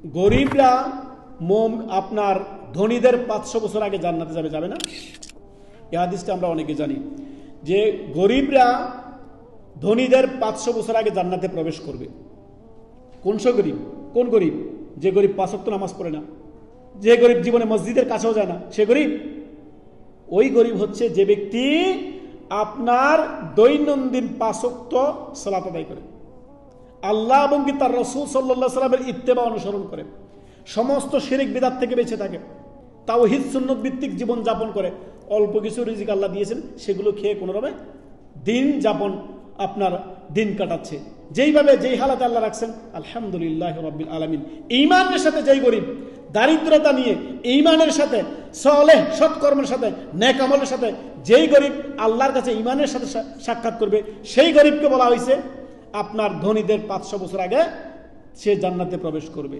গরিবরা আপনার ধনীদের 500 বছর আগে জান্নাতে যাবে না? এই হাদিসটা আমরা অনেকে জানি যে গরিবরা ধনীদের 500 বছর আগে জান্নাতে প্রবেশ করবে। কোন গরিব? যে গরিব 5 ওয়াক্ত নামাজ পড়ে না, যে গরিব জীবনে মসজিদের কাছেও যায় না, সে গরিব? ওই গরিব হচ্ছে যে ব্যক্তি আপনার দৈনন্দিন 5 ওয়াক্ত সালাত আদায় করে, আল্লাহ এবং কি তার রাসূল সাল্লাল্লাহু আলাইহি ওয়াসাল্লামের ইত্তেবা অনুসরণ করে, সমস্ত শিরক বিদআত থেকে বেঁচে থাকে, তাওহীদ সুন্নাত ভিত্তিক জীবন যাপন করে, অল্প কিছু রিজিক আল্লাহ দিয়েছেন সেগুলো খেয়ে কোনোভাবে দিন যাপন আপনার দিন কাটাচ্ছে, যেই হালাতে আল্লাহ রাখছেন, আলহামদুলিল্লাহ রাব্বিল আলামিন। ঈমানের সাথে যেই গরিব দারিদ্রতা নিয়ে ঈমানের সাথে সালেহ সৎকর্মের সাথে নেক আমলের সাথে যেই গরিব আল্লাহর কাছে ঈমানের সাথে সাক্ষাৎ করবে, সেই গরিবকে বলা হয়েছে আপনার ধনীদের 500 বছর আগে সে জান্নাতে প্রবেশ করবে।